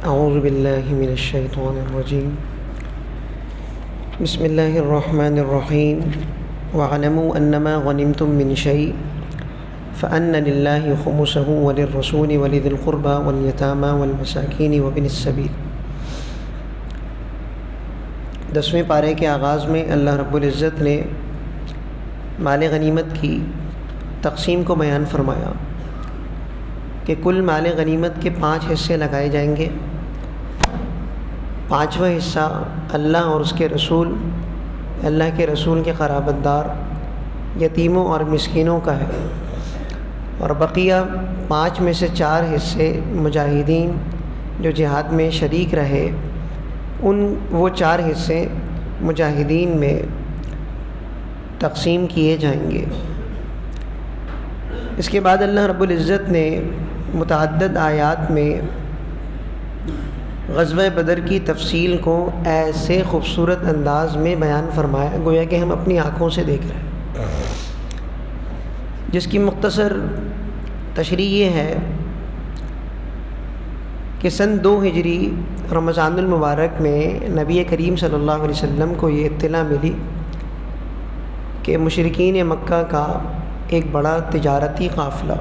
اعوذ باللہ من الشیطان الرجیم بسم اللہ الرحمن الرحیم وَاعْلَمُوا أَنَّمَا غَنِمْتُم مِّن شَيْءٍ فَأَنَّ لِلَّهِ خُمُسَهُ وَلِلرَّسُولِ وَلِذِي الْقُرْبَى وَالْيَتَامَى وَالْمَسَاكِينِ وَابْنِ السَّبِيلِ۔ 10ویں پارے کے آغاز میں اللہ رب العزت نے مال غنیمت کی تقسیم کو بیان فرمایا کہ کل مال غنیمت کے 5 حصے لگائے جائیں گے۔ 5واں حصہ اللہ اور اس کے رسول، اللہ کے رسول کے قرابت دار، یتیموں اور مسکینوں کا ہے، اور بقیہ 5 میں سے 4 حصے مجاہدین جو جہاد میں شریک رہے، وہ 4 حصے مجاہدین میں تقسیم کیے جائیں گے۔ اس کے بعد اللہ رب العزت نے متعدد آیات میں غزوہ بدر کی تفصیل کو ایسے خوبصورت انداز میں بیان فرمایا گویا کہ ہم اپنی آنکھوں سے دیکھ رہے ہیں، جس کی مختصر تشریح یہ ہے کہ سن 2 ہجری رمضان المبارک میں نبی کریم صلی اللہ علیہ وسلم کو یہ اطلاع ملی کہ مشرکین مکہ کا ایک بڑا تجارتی قافلہ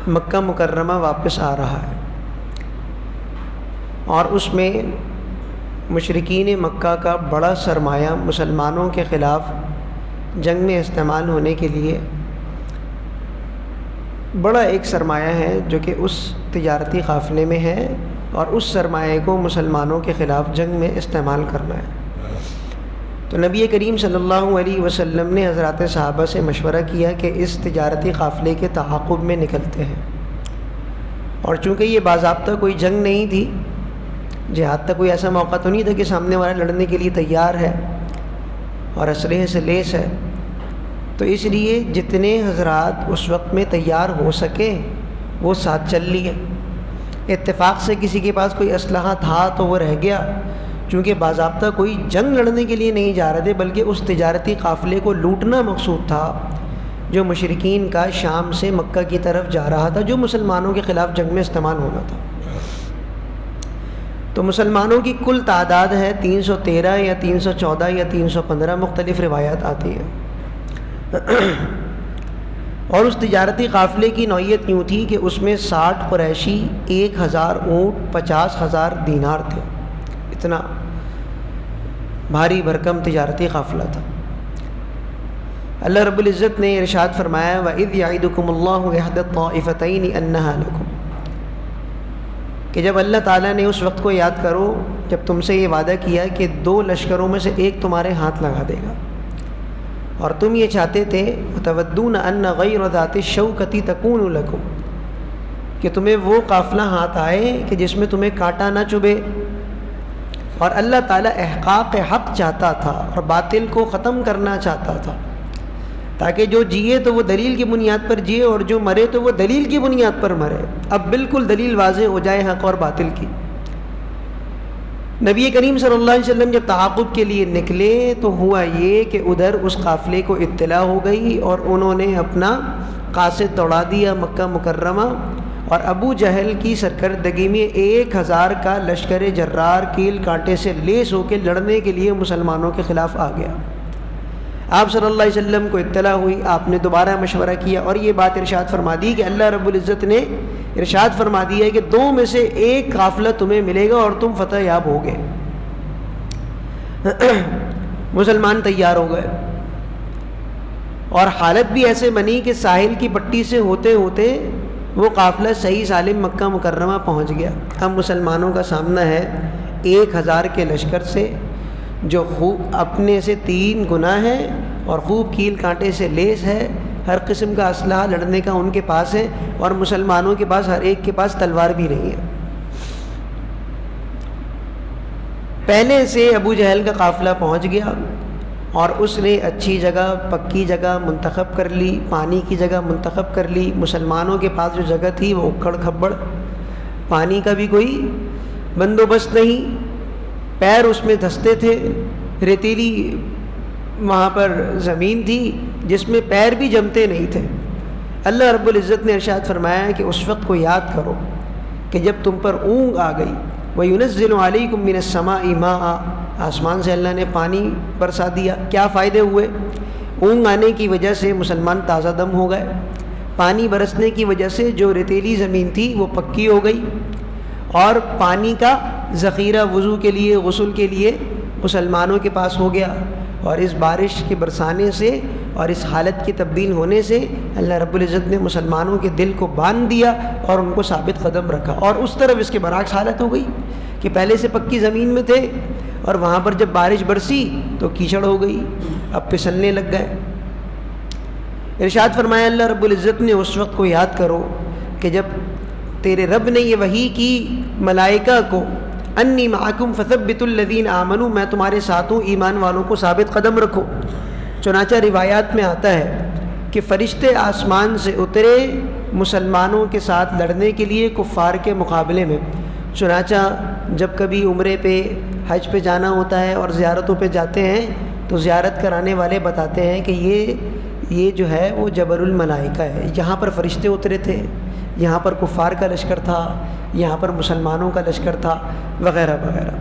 مکہ مکرمہ واپس آ رہا ہے، اور اس میں مشرکین مکہ کا بڑا سرمایہ مسلمانوں کے خلاف جنگ میں استعمال ہونے کے لیے بڑا ایک سرمایہ ہے جو کہ اس تجارتی قافلے میں ہے، اور اس سرمایہ کو مسلمانوں کے خلاف جنگ میں استعمال کرنا ہے۔ تو نبی کریم صلی اللہ علیہ وسلم نے حضرات صحابہ سے مشورہ کیا کہ اس تجارتی قافلے کے تعاقب میں نکلتے ہیں، اور چونکہ یہ باضابطہ کوئی جنگ نہیں تھی، جہاد تک کوئی ایسا موقع تو نہیں تھا کہ سامنے والا لڑنے کے لیے تیار ہے اور اسلحے سے لیس ہے، تو اس لیے جتنے حضرات اس وقت میں تیار ہو سکے وہ ساتھ چل لیے۔ اتفاق سے کسی کے پاس کوئی اسلحہ تھا تو وہ رہ گیا، چونکہ باضابطہ کوئی جنگ لڑنے کے لیے نہیں جا رہے تھے بلکہ اس تجارتی قافلے کو لوٹنا مقصود تھا جو مشرکین کا شام سے مکہ کی طرف جا رہا تھا، جو مسلمانوں کے خلاف جنگ میں استعمال ہونا تھا۔ تو مسلمانوں کی کل تعداد ہے 313 یا 314 یا 315، مختلف روایات آتی ہیں، اور اس تجارتی قافلے کی نوعیت یوں تھی کہ اس میں 60 قریشی، 1000 اونٹ، 50,000 دینار تھے۔ اتنا بھاری بھرکم تجارتی قافلہ تھا۔ اللہ رب العزت نے ارشاد فرمایا وَإِذْ يَعِدُكُمُ اللَّهُ إِحْدَى الطَّائِفَتَيْنِ أَنَّهَا لَكُمْ، کہ جب اللہ تعالیٰ نے اس وقت کو یاد کرو جب تم سے یہ وعدہ کیا کہ 2 لشکروں میں سے ایک تمہارے ہاتھ لگا دے گا، اور تم یہ چاہتے تھے وَتَوَدُّونَ أَنَّ غَيْرَ ذَاتِ الشَّوْكَةِ تَكُونُ لَكُمْ، کہ تمہیں وہ قافلہ ہاتھ آئے کہ جس میں تمہیں کانٹا نہ چبھے، اور اللہ تعالیٰ احقاق حق چاہتا تھا اور باطل کو ختم کرنا چاہتا تھا، تاکہ جو جیے تو وہ دلیل کی بنیاد پر جیے اور جو مرے تو وہ دلیل کی بنیاد پر مرے۔ اب بالکل دلیل واضح ہو جائے حق اور باطل کی۔ نبی کریم صلی اللہ علیہ وسلم جب تعاقب کے لیے نکلے تو ہوا یہ کہ ادھر اس قافلے کو اطلاع ہو گئی اور انہوں نے اپنا قاصد دوڑا دیا مکہ مکرمہ، اور ابو جہل کی سرکردگی میں 1000 کا لشکر جرار کیل کانٹے سے لیس ہو کے لڑنے کے لیے مسلمانوں کے خلاف آ گیا۔ آپ صلی اللہ علیہ وسلم کو اطلاع ہوئی، آپ نے دوبارہ مشورہ کیا اور یہ بات ارشاد فرما دی کہ اللہ رب العزت نے ارشاد فرما دیا ہے کہ 2 میں سے 1 قافلہ تمہیں ملے گا اور تم فتح یاب ہو گئے۔ مسلمان تیار ہو گئے، اور حالت بھی ایسے بنی کہ ساحل کی پٹی سے ہوتے ہوتے وہ قافلہ صحیح سالم مکہ مکرمہ پہنچ گیا۔ اب مسلمانوں کا سامنا ہے 1000 کے لشکر سے جو خوب اپنے سے 3 گنا ہے اور خوب کیل کانٹے سے لیس ہے، ہر قسم کا اسلحہ لڑنے کا ان کے پاس ہے، اور مسلمانوں کے پاس ہر ایک کے پاس تلوار بھی نہیں ہے۔ پہلے سے ابو جہل کا قافلہ پہنچ گیا اور اس نے اچھی جگہ، پکی جگہ منتخب کر لی، پانی کی جگہ منتخب کر لی۔ مسلمانوں کے پاس جو جگہ تھی وہ اکھڑ کھبڑ، پانی کا بھی کوئی بندوبست نہیں، پیر اس میں دھستے تھے، ریتیلی وہاں پر زمین تھی جس میں پیر بھی جمتے نہیں تھے۔ اللہ رب العزت نے ارشاد فرمایا کہ اس وقت کو یاد کرو کہ جب تم پر اونگ آ گئی، وَيُنَزِّلُ عَلَيْكُم مِّنَ السَّمَاءِ مَاءً، آسمان سے اللہ نے پانی برسا دیا۔ کیا فائدے ہوئے؟ اونگ آنے کی وجہ سے مسلمان تازہ دم ہو گئے، پانی برسنے کی وجہ سے جو ریتیلی زمین تھی وہ پکی ہو گئی، اور پانی کا ذخیرہ وضو کے لیے، غسل کے لیے مسلمانوں کے پاس ہو گیا۔ اور اس بارش کے برسانے سے اور اس حالت کے تبدیل ہونے سے اللہ رب العزت نے مسلمانوں کے دل کو باندھ دیا اور ان کو ثابت قدم رکھا۔ اور اس طرف اس کے برعکس حالت ہو گئی کہ پہلے سے پکی زمین میں تھے اور وہاں پر جب بارش برسی تو کیچڑ ہو گئی، اب پھسلنے لگ گئے۔ ارشاد فرمایا اللہ رب العزت نے، اس وقت کو یاد کرو کہ جب تیرے رب نے یہ وحی کی ملائکہ کو، انی معکم فثبتوا الذین آمنوا، میں تمہارے ساتھ ہوں، ایمان والوں کو ثابت قدم رکھو۔ چنانچہ روایات میں آتا ہے کہ فرشتے آسمان سے اترے مسلمانوں کے ساتھ لڑنے کے لیے کفار کے مقابلے میں۔ چنانچہ جب کبھی عمرے پہ، حج پہ جانا ہوتا ہے اور زیارتوں پہ جاتے ہیں تو زیارت کرانے والے بتاتے ہیں کہ یہ جو ہے وہ جبل الملائکہ ہے، یہاں پر فرشتے اترے تھے، یہاں پر کفار کا لشکر تھا، یہاں پر مسلمانوں کا لشکر تھا، وغیرہ وغیرہ۔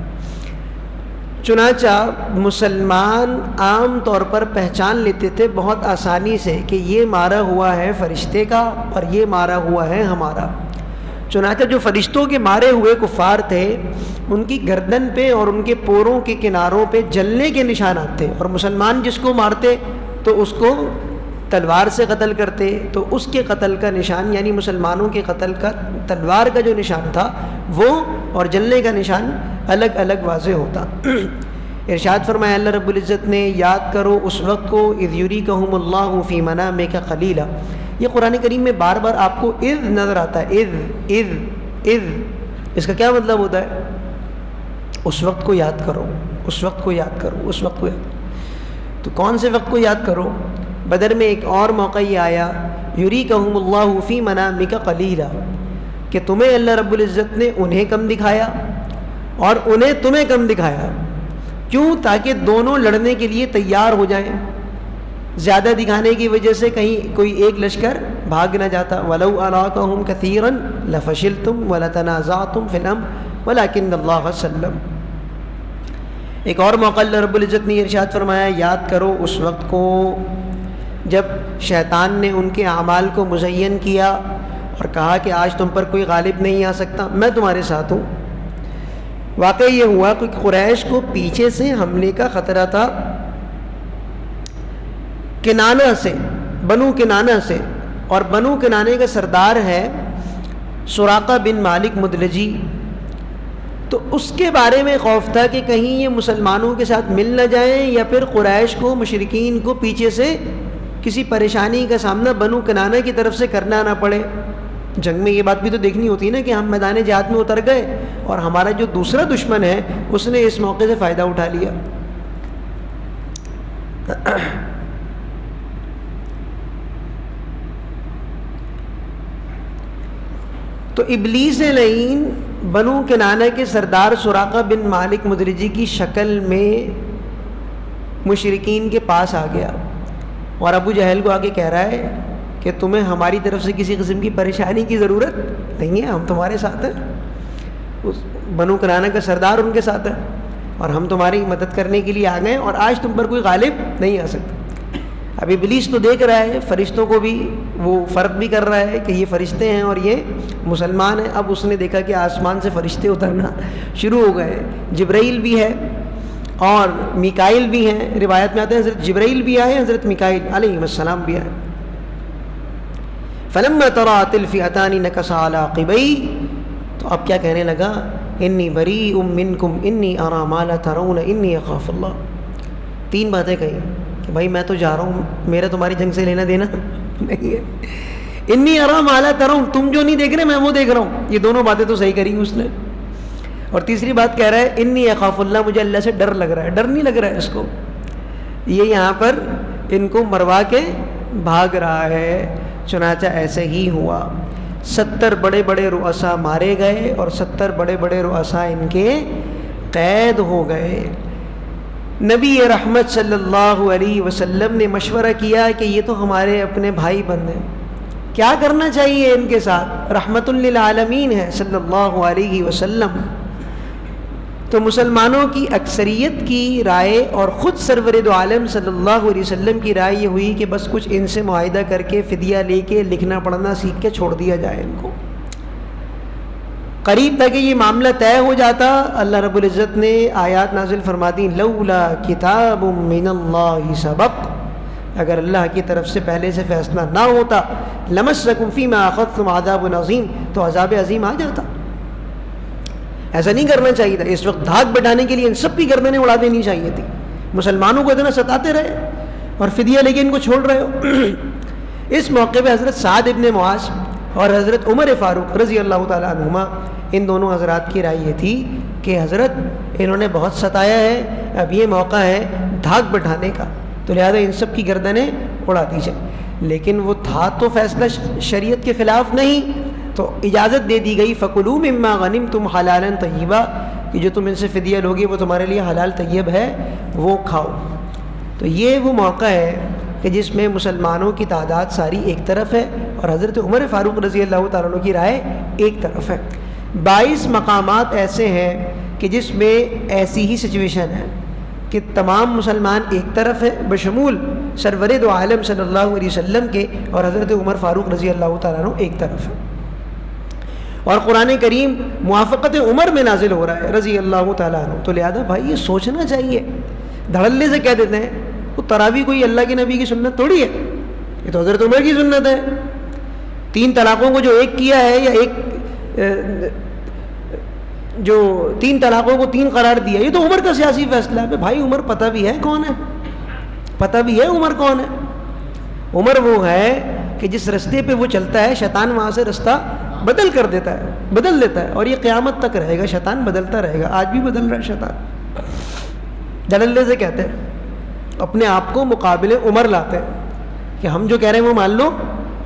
چنانچہ مسلمان عام طور پر پہچان لیتے تھے بہت آسانی سے کہ یہ مارا ہوا ہے فرشتے کا اور یہ مارا ہوا ہے ہمارا۔ چنانچہ جو فرشتوں کے مارے ہوئے کفار تھے ان کی گردن پہ اور ان کے پوروں کے کناروں پہ جلنے کے نشانات تھے، اور مسلمان جس کو مارتے تو اس کو تلوار سے قتل کرتے تو اس کے قتل کا نشان، یعنی مسلمانوں کے قتل کا تلوار کا جو نشان تھا وہ اور جلنے کا نشان الگ الگ واضح ہوتا۔ ارشاد فرمایا اللہ رب العزت نے، یاد کرو اس وقت کو اذ یریکہم اللہ فی منامک قلیلا۔ یہ قرآن کریم میں بار بار آپ کو اذ نظر آتا ہے، اذ اس کا کیا مطلب ہوتا ہے؟ اس وقت کو یاد کرو، اس وقت کو یاد کرو، اس وقت کو یاد کرو۔ تو کون سے وقت کو یاد کرو؟ بدر میں ایک اور موقع یہ آیا، یریکہم اللہ فی منامک قلیلا، کہ تمہیں اللہ رب العزت نے انہیں کم دکھایا اور انہیں تمہیں کم دکھایا۔ کیوں؟ تاکہ دونوں لڑنے کے لیے تیار ہو جائیں۔ زیادہ دکھانے کی وجہ سے کہیں کوئی ایک لشکر بھاگ نہ جاتا۔ وَلَوْ أَرَاكَهُمْ كَثِيرًا لَفَشِلْتُمْ وَلَتَنَازَعْتُمْ فِي الْأَمْرِ وَلَكِنَّ اللَّهَ سَلَّمَ۔ ایک اور موقع اللہ رب العزت نے ارشاد فرمایا، یاد کرو اس وقت کو جب شیطان نے ان کے اعمال کو مزین کیا اور کہا کہ آج تم پر کوئی غالب نہیں آ سکتا، میں تمہارے ساتھ ہوں۔ واقعہ یہ ہوا کہ قریش کو پیچھے سے حملے کا خطرہ تھا، کنانہ سے، بنو کنانہ سے، اور بنو کنانے کا سردار ہے سراقہ بن مالک مدلجی۔ تو اس کے بارے میں خوف تھا کہ کہیں یہ مسلمانوں کے ساتھ مل نہ جائیں یا پھر قریش کو، مشرکین کو پیچھے سے کسی پریشانی کا سامنا بنو کنانہ کی طرف سے کرنا نہ پڑے۔ جنگ میں یہ بات بھی تو دیکھنی ہوتی ہے نا کہ ہم میدان جہاد میں اتر گئے اور ہمارا جو دوسرا دشمن ہے اس نے اس موقع سے فائدہ اٹھا لیا۔ تو ابلیس لعین بنو کنانہ کے سردار سراقہ بن مالک مدلجی کی شکل میں مشرکین کے پاس آ گیا اور ابو جہل کو آگے کہہ رہا ہے کہ تمہیں ہماری طرف سے کسی قسم کی پریشانی کی ضرورت نہیں ہے، ہم تمہارے ساتھ ہیں۔ اس بنو کنانہ کا سردار ان کے ساتھ ہے اور ہم تمہاری مدد کرنے کے لیے آ گئے اور آج تم پر کوئی غالب نہیں آ سکتا۔ اب ابلیس تو دیکھ رہا ہے، فرشتوں کو بھی وہ فرق بھی کر رہا ہے کہ یہ فرشتے ہیں اور یہ مسلمان ہیں۔ اب اس نے دیکھا کہ آسمان سے فرشتے اترنا شروع ہو گئے، جبرائیل بھی ہے اور میکائیل بھی ہیں۔ روایت میں آتے ہیں حضرت جبرائیل بھی آئے، حضرت میکائیل علیہ السلام بھی آئے۔ فلما تراءت الفئتان نكص على عقبيه، تو اب کیا کہنے لگا، انی بریء منکم انی ارى ما لا ترون انی اخاف اللہ۔ تین باتیں کہیں کہ بھائی میں تو جا رہا ہوں، میرا تمہاری جنگ سے لینا دینا نہیں ہے۔ انی ارى ما لا ترون، تم جو نہیں دیکھ رہے میں وہ دیکھ رہا ہوں۔ یہ دونوں باتیں تو صحیح کری اس نے۔ اور تیسری بات کہہ رہا ہے انی اخاف اللہ، مجھے اللہ سے ڈر لگ رہا ہے۔ ڈر نہیں لگ رہا ہے اس کو، یہ یہاں پر ان کو مروا کے بھاگ رہا ہے۔ چنانچہ ایسے ہی ہوا، 70 بڑے بڑے رؤسا مارے گئے اور 70 بڑے بڑے رؤسا ان کے قید ہو گئے۔ نبی رحمت صلی اللہ علیہ وسلم نے مشورہ کیا کہ یہ تو ہمارے اپنے بھائی بند ہیں، کیا کرنا چاہیے ان کے ساتھ؟ رحمت للعالمین ہے صلی اللہ علیہ وسلم. تو مسلمانوں کی اکثریت کی رائے اور خود سرور دو عالم صلی اللہ علیہ وسلم کی رائے یہ ہوئی کہ بس کچھ ان سے معاہدہ کر کے فدیہ لے کے لکھنا پڑھنا سیکھ کے چھوڑ دیا جائے ان کو. قریب تک یہ معاملہ طے ہو جاتا، اللہ رب العزت نے آیات نازل فرما دی، لولا کتاب من اللہ سبق، اگر اللہ کی طرف سے پہلے سے فیصلہ نہ ہوتا، لمسکم فیما اخذتم عذاب عظیم، تو عذاب عظیم آ جاتا. ایسا نہیں کرنا چاہیے تھا. اس وقت دھاک بٹھانے کے لیے ان سب کی گردنیں اڑا دینی چاہیے تھی. مسلمانوں کو اتنا ستاتے رہے اور فدیہ لے کے ان کو چھوڑ رہے ہو. اس موقع پہ حضرت سعد ابن معاذ اور حضرت عمر فاروق رضی اللہ تعالیٰ عنہما، ان دونوں حضرات کی رائے یہ تھی کہ حضرت انہوں نے بہت ستایا ہے، اب یہ موقع ہے دھاک بٹھانے کا، تو لہذا ان سب کی گردنیں اڑا دی جائیں. لیکن وہ تھا تو فیصلہ شریعت کے خلاف نہیں، تو اجازت دے دی گئی، فَكُلُوا مِمَّا غَنِمْتُمْ حَلَالًا طَيِّبًا، کہ جو تم ان سے فدیہ لوگے وہ تمہارے لیے حلال طیب ہے، وہ کھاؤ. تو یہ وہ موقع ہے کہ جس میں مسلمانوں کی تعداد ساری ایک طرف ہے اور حضرت عمر فاروق رضی اللہ تعالیٰ عنہ کی رائے ایک طرف ہے. 22 مقامات ایسے ہیں کہ جس میں ایسی ہی سچویشن ہے کہ تمام مسلمان ایک طرف ہے بشمول سرور دو عالم صلی اللہ علیہ وسلم کے، اور حضرت عمر فاروق رضی اللہ تعالیٰ عنہ ایک طرف ہے. اور قرآن کریم موافقت عمر میں نازل ہو رہا ہے رضی اللہ تعالیٰ عنہ. تو لہذا بھائی یہ سوچنا چاہیے. دھڑلے سے کہہ دیتے ہیں وہ تراویح کوئی اللہ کے نبی کی سنت تھوڑی ہے، یہ تو حضرت عمر کی سنت ہے. 3 طلاقوں کو جو ایک کیا ہے، یا جو 3 طلاقوں کو 3 قرار دیا، یہ تو عمر کا سیاسی فیصلہ ہے. بھائی عمر پتہ بھی ہے کون ہے، پتہ بھی ہے عمر کون ہے. عمر وہ ہے کہ جس رستے پہ وہ چلتا ہے شیطان وہاں سے رستہ بدل کر دیتا ہے، بدل دیتا ہے، اور یہ قیامت تک رہے گا. شیطان بدلتا رہے گا، آج بھی بدل رہا ہے شیطان. دللے سے کہتے ہیں، اپنے آپ کو مقابلے عمر لاتے ہیں کہ ہم جو کہہ رہے ہیں وہ مان لو،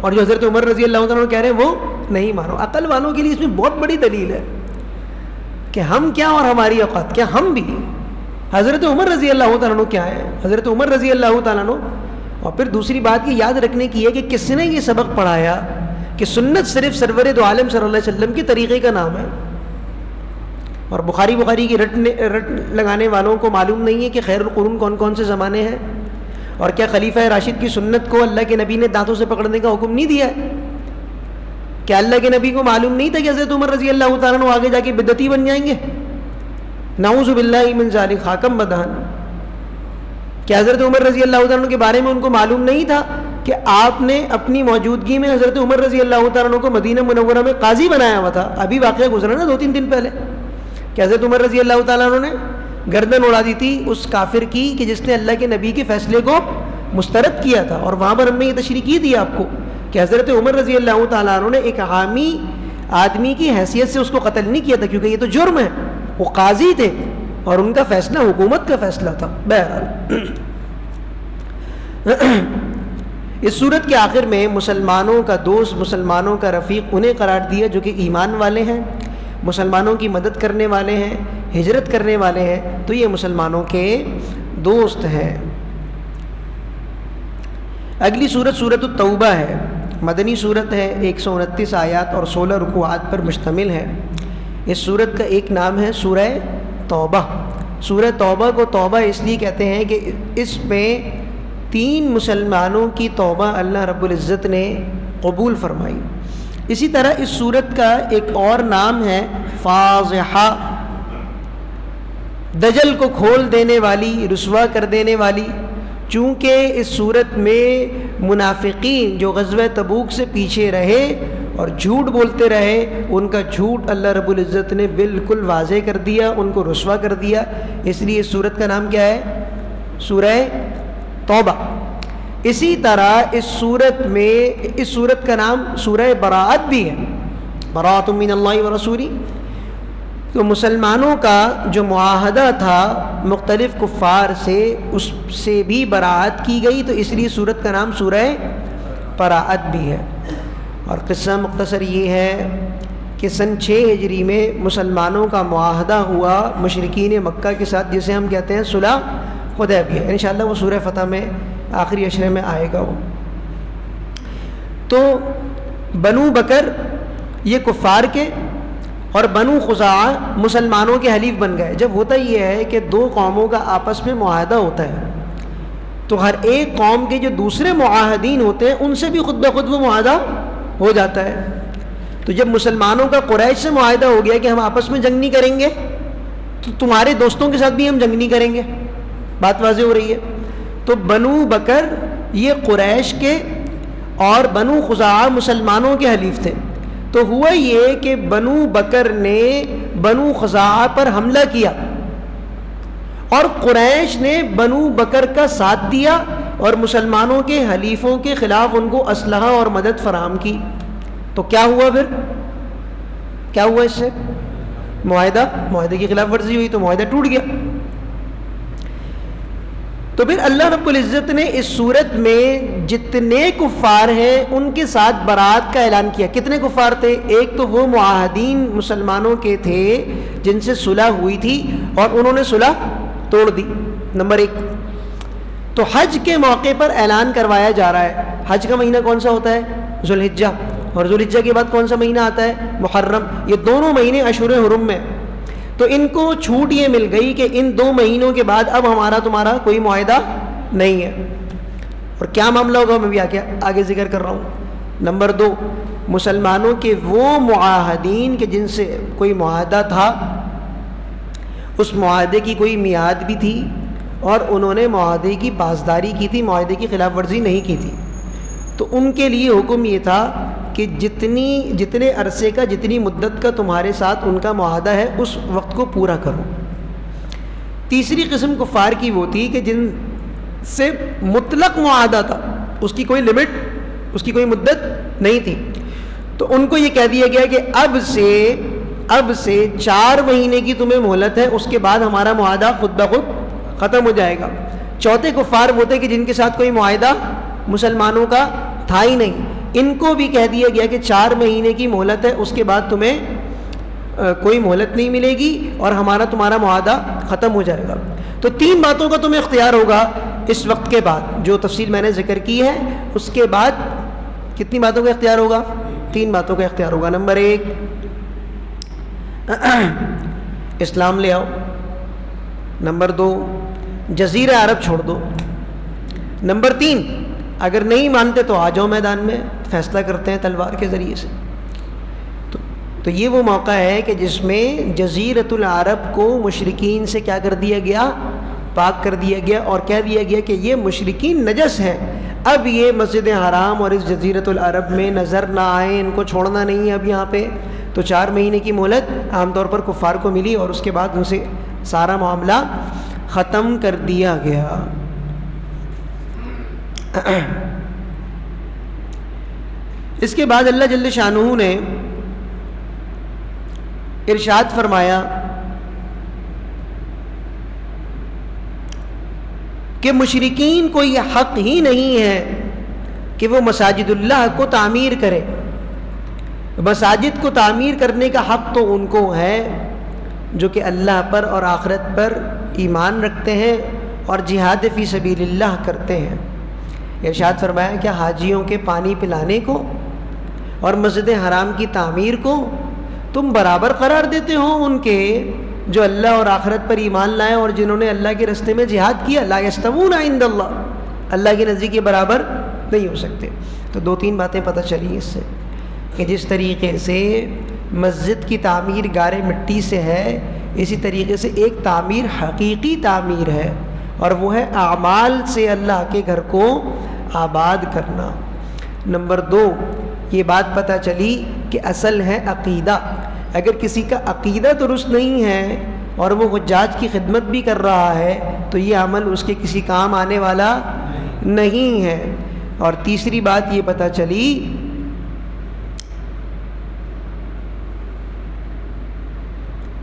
اور جو حضرت عمر رضی اللہ عنہ کہہ رہے ہیں وہ نہیں مانو. عقل والوں کے لیے اس میں بہت بڑی دلیل ہے کہ ہم کیا اور ہماری اوقات کیا. ہم بھی حضرت عمر رضی اللہ تعالیٰ عنہ کیا ہے، حضرت عمر رضی اللہ تعالیٰ عنہ. اور پھر دوسری بات یہ یاد رکھنے کی ہے کہ کس نے یہ سبق پڑھایا کہ سنت صرف سرور دو عالم صلی اللہ علیہ وسلم کے طریقے کا نام ہے. اور بخاری کی رٹ لگانے والوں کو معلوم نہیں ہے کہ خیر القرون کون کون سے زمانے ہیں، اور کیا خلیفہ راشد کی سنت کو اللہ کے نبی نے دانتوں سے پکڑنے کا حکم نہیں دیا ہے؟ کیا اللہ کے نبی کو معلوم نہیں تھا کہ حضرت عمر رضی اللہ تعالیٰ عنہ آگے جا کے بدعتی بن جائیں گے؟ نعوذ باللہ من ذالک، خاکم بدہن. کیا حضرت عمر رضی اللہ تعالیٰ عنہ کے بارے میں ان کو معلوم نہیں تھا کہ آپ نے اپنی موجودگی میں حضرت عمر رضی اللہ تعالیٰ عنہ کو مدینہ منورہ میں قاضی بنایا ہوا تھا؟ ابھی واقعہ گزرا نا 2-3 دن پہلے کہ حضرت عمر رضی اللہ تعالیٰ عنہ نے گردن اڑا دی تھی اس کافر کی کہ جس نے اللہ کے نبی کے فیصلے کو مسترد کیا تھا. اور وہاں پر ہم نے یہ تشریح کی تھی آپ کو کہ حضرت عمر رضی اللہ تعالیٰ عنہ نے ایک عامی آدمی کی حیثیت سے اس کو قتل نہیں کیا تھا، کیونکہ یہ تو جرم ہے. وہ قاضی تھے اور ان کا فیصلہ حکومت کا فیصلہ تھا. بہرحال اس صورت کے آخر میں مسلمانوں کا دوست، مسلمانوں کا رفیق انہیں قرار دیا جو کہ ایمان والے ہیں، مسلمانوں کی مدد کرنے والے ہیں، ہجرت کرنے والے ہیں، تو یہ مسلمانوں کے دوست ہیں. اگلی صورت سورۃ التوبہ ہے، مدنی صورت ہے، 129 آیات اور 16 رکوعات پر مشتمل ہے. اس صورت کا ایک نام ہے سورہ توبہ. سورہ توبہ کو توبہ اس لیے کہتے ہیں کہ اس میں 3 مسلمانوں کی توبہ اللہ رب العزت نے قبول فرمائی. اسی طرح اس صورت کا ایک اور نام ہے فاضحہ، دجل کو کھول دینے والی، رسوا کر دینے والی. چونکہ اس صورت میں منافقین جو غزوہ تبوک سے پیچھے رہے اور جھوٹ بولتے رہے، ان کا جھوٹ اللہ رب العزت نے بالکل واضح کر دیا، ان کو رسوا کر دیا. اس لیے اس صورت کا نام کیا ہے؟ سورہ توبہ. اسی طرح اس صورت کا نام سورہ براءت بھی ہے، براءۃ من اللہ ورسولہ. تو مسلمانوں کا جو معاہدہ تھا مختلف کفار سے، اس سے بھی براءت کی گئی، تو اس لیے صورت کا نام سورہ براءت بھی ہے. اور قصہ مختصر یہ ہے کہ سن 6 ہجری میں مسلمانوں کا معاہدہ ہوا مشرکین مکہ کے ساتھ، جسے ہم کہتے ہیں صلح حدیبیہ. انشاءاللہ وہ سورہ فتح میں آخری اشرے میں آئے گا وہ. تو بنو بکر یہ کفار کے اور بنو خزاعہ مسلمانوں کے حلیف بن گئے. جب ہوتا یہ ہے کہ دو قوموں کا آپس میں معاہدہ ہوتا ہے تو ہر ایک قوم کے جو دوسرے معاہدین ہوتے ہیں ان سے بھی خود بخود وہ معاہدہ ہو جاتا ہے. تو جب مسلمانوں کا قریش سے معاہدہ ہو گیا کہ ہم آپس میں جنگ نہیں کریں گے تو تمہارے دوستوں کے ساتھ بھی ہم جنگ نہیں کریں گے. بات واضح ہو رہی ہے. تو بنو بکر یہ قریش کے اور بنو خزاعہ مسلمانوں کے حلیف تھے. تو ہوا یہ کہ بنو بکر نے بنو خزاعہ پر حملہ کیا اور قریش نے بنو بکر کا ساتھ دیا اور مسلمانوں کے حلیفوں کے خلاف ان کو اسلحہ اور مدد فراہم کی. تو کیا ہوا پھر؟ کیا ہوا اس سے؟ معاہدے کی خلاف ورزی ہوئی تو معاہدہ ٹوٹ گیا. تو پھر اللہ رب العزت نے اس صورت میں جتنے کفار ہیں ان کے ساتھ برات کا اعلان کیا. کتنے کفار تھے؟ ایک تو وہ معاہدین مسلمانوں کے تھے جن سے صلح ہوئی تھی اور انہوں نے صلح توڑ دی، نمبر ایک. تو حج کے موقع پر اعلان کروایا جا رہا ہے. حج کا مہینہ کون سا ہوتا ہے؟ ذوالحجہ. اور ذوالحجہ کے بعد کون سا مہینہ آتا ہے؟ محرم. یہ دونوں مہینے اشہر حرم میں. تو ان کو چھوٹ یہ مل گئی کہ ان دو مہینوں کے بعد اب ہمارا تمہارا کوئی معاہدہ نہیں ہے. اور کیا معاملہ ہوگا میں بھی آگے ذکر کر رہا ہوں. نمبر دو، مسلمانوں کے وہ معاہدین کہ جن سے کوئی معاہدہ تھا، اس معاہدے کی کوئی میعاد بھی تھی اور انہوں نے معاہدے کی پاسداری کی تھی، معاہدے کی خلاف ورزی نہیں کی تھی، تو ان کے لیے حکم یہ تھا کہ جتنے عرصے کا، جتنی مدت کا تمہارے ساتھ ان کا معاہدہ ہے اس وقت کو پورا کرو. تیسری قسم کفار کی وہ تھی کہ جن سے مطلق معاہدہ تھا، اس کی کوئی لمٹ، اس کی کوئی مدت نہیں تھی. تو ان کو یہ کہہ دیا گیا کہ اب سے 4 مہینے کی تمہیں مہلت ہے، اس کے بعد ہمارا معاہدہ خود بخود ختم ہو جائے گا. چوتھے کفار وہ تھے کہ جن کے ساتھ کوئی معاہدہ مسلمانوں کا تھا ہی نہیں. ان کو بھی کہہ دیا گیا کہ 4 مہینے کی مہلت ہے، اس کے بعد تمہیں کوئی مہلت نہیں ملے گی اور تمہارا معاہدہ ختم ہو جائے گا. تو 3 باتوں کا تمہیں اختیار ہوگا اس وقت کے بعد، جو تفصیل میں نے ذکر کی ہے. اس کے بعد کتنی باتوں کا اختیار ہوگا؟ 3 باتوں کا اختیار ہوگا. نمبر 1، اسلام لے آؤ. نمبر 2، جزیرہ عرب چھوڑ دو. نمبر 3، اگر نہیں مانتے تو آ جاؤ میدان میں، فیصلہ کرتے ہیں تلوار کے ذریعے سے. تو یہ وہ موقع ہے کہ جس میں جزیرۃ العرب کو مشرکین سے کیا کر دیا گیا؟ پاک کر دیا گیا، اور کہہ دیا گیا کہ یہ مشرکین نجس ہیں، اب یہ مسجد حرام اور اس جزیرۃ العرب میں نظر نہ آئیں، ان کو چھوڑنا نہیں ہے اب یہاں پہ. تو 4 مہینے کی مہلت عام طور پر کفار کو ملی اور اس کے بعد ان سے سارا معاملہ ختم کر دیا گیا. اس کے بعد اللہ جل شانہ نے ارشاد فرمایا کہ مشرکین کو یہ حق ہی نہیں ہے کہ وہ مساجد اللہ کو تعمیر کرے. مساجد کو تعمیر کرنے کا حق تو ان کو ہے جو کہ اللہ پر اور آخرت پر ایمان رکھتے ہیں اور جہاد فی سبیل اللہ کرتے ہیں. ارشاد فرمایا کہ حاجیوں کے پانی پلانے کو اور مسجد حرام کی تعمیر کو تم برابر قرار دیتے ہو ان کے جو اللہ اور آخرت پر ایمان لائے اور جنہوں نے اللہ کے راستے میں جہاد کیا. لا یستوون عند اللہ، اللہ کے نزدیک کے برابر نہیں ہو سکتے. تو 2-3 باتیں پتہ چلی اس سے کہ جس طریقے سے مسجد کی تعمیر گارے مٹی سے ہے، اسی طریقے سے ایک تعمیر حقیقی تعمیر ہے اور وہ ہے اعمال سے اللہ کے گھر کو آباد کرنا. نمبر 2، یہ بات پتہ چلی کہ اصل ہے عقیدہ. اگر کسی کا عقیدہ درست نہیں ہے اور وہ حجاج کی خدمت بھی کر رہا ہے تو یہ عمل اس کے کسی کام آنے والا نہیں ہے. اور تیسری بات یہ پتہ چلی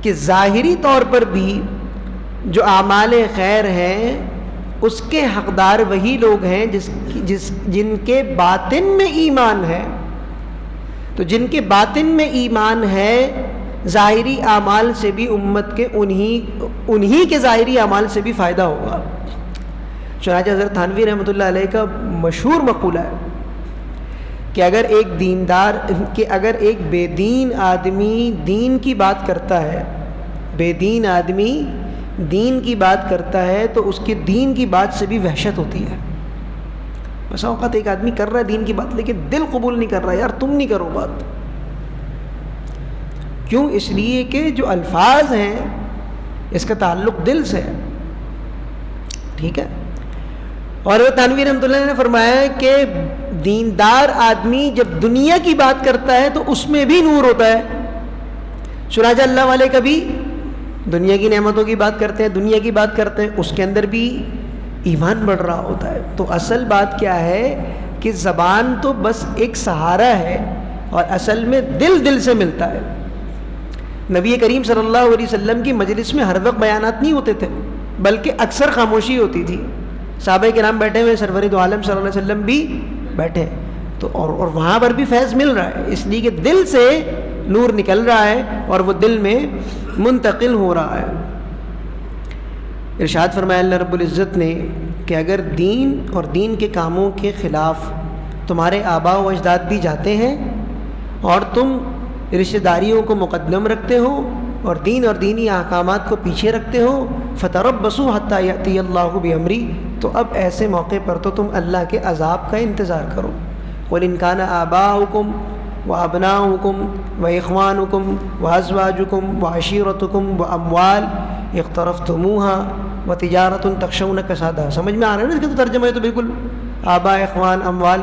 کہ ظاہری طور پر بھی جو اعمال خیر ہیں اس کے حقدار وہی لوگ ہیں جن کے باطن میں ایمان ہے. تو جن کے باطن میں ایمان ہے، ظاہری اعمال سے بھی امت کے انہی کے ظاہری اعمال سے بھی فائدہ ہوگا. چنانچہ حضرت تھانوی رحمۃ اللہ علیہ کا مشہور مقولہ ہے کہ اگر ایک بے دین آدمی دین کی بات کرتا ہے، بے دین آدمی دین کی بات کرتا ہے تو اس کے دین کی بات سے بھی وحشت ہوتی ہے۔ بس اوقات ایک آدمی کر رہا ہے دین کی بات لیکن دل قبول نہیں کر رہا، یار تم نہیں کرو بات۔ کیوں؟ اس لیے کہ جو الفاظ ہیں اس کا تعلق دل سے ہے، ٹھیک ہے۔ اور وہ تنویر رحمۃ اللہ نے فرمایا ہے کہ دیندار آدمی جب دنیا کی بات کرتا ہے تو اس میں بھی نور ہوتا ہے۔ چنانچہ اللہ والے کبھی دنیا کی نعمتوں کی بات کرتے ہیں، دنیا کی بات کرتے ہیں، اس کے اندر بھی ایمان بڑھ رہا ہوتا ہے۔ تو اصل بات کیا ہے کہ زبان تو بس ایک سہارا ہے اور اصل میں دل سے ملتا ہے۔ نبی کریم صلی اللہ علیہ وسلم کی مجلس میں ہر وقت بیانات نہیں ہوتے تھے بلکہ اکثر خاموشی ہوتی تھی۔ صحابہ کرام بیٹھے ہوئے، سرور دو عالم صلی اللہ علیہ وسلم بھی بیٹھے، تو اور وہاں پر بھی فیض مل رہا ہے، اس لیے کہ دل سے نور نکل رہا ہے اور وہ دل میں منتقل ہو رہا ہے۔ ارشاد فرمایا اللہ رب العزت نے کہ اگر دین اور دین کے کاموں کے خلاف تمہارے آباء و اجداد بھی جاتے ہیں اور تم رشتہ داریوں کو مقدم رکھتے ہو اور دین اور دینی احکامات کو پیچھے رکھتے ہو، فتربصوا حتی یأتی اللہ بامرہ، تو اب ایسے موقع پر تو تم اللہ کے عذاب کا انتظار کرو۔ قل ان کان آباؤکم وابناؤکم واخوانکم وازواجکم وعشیرتکم واموال اقترفتموها وتجارۃ تخشون کسادها۔ سمجھ میں آ رہا ہے نا اس کا تو ترجمہ ہے تو بالکل آباء، اخوان، اموال،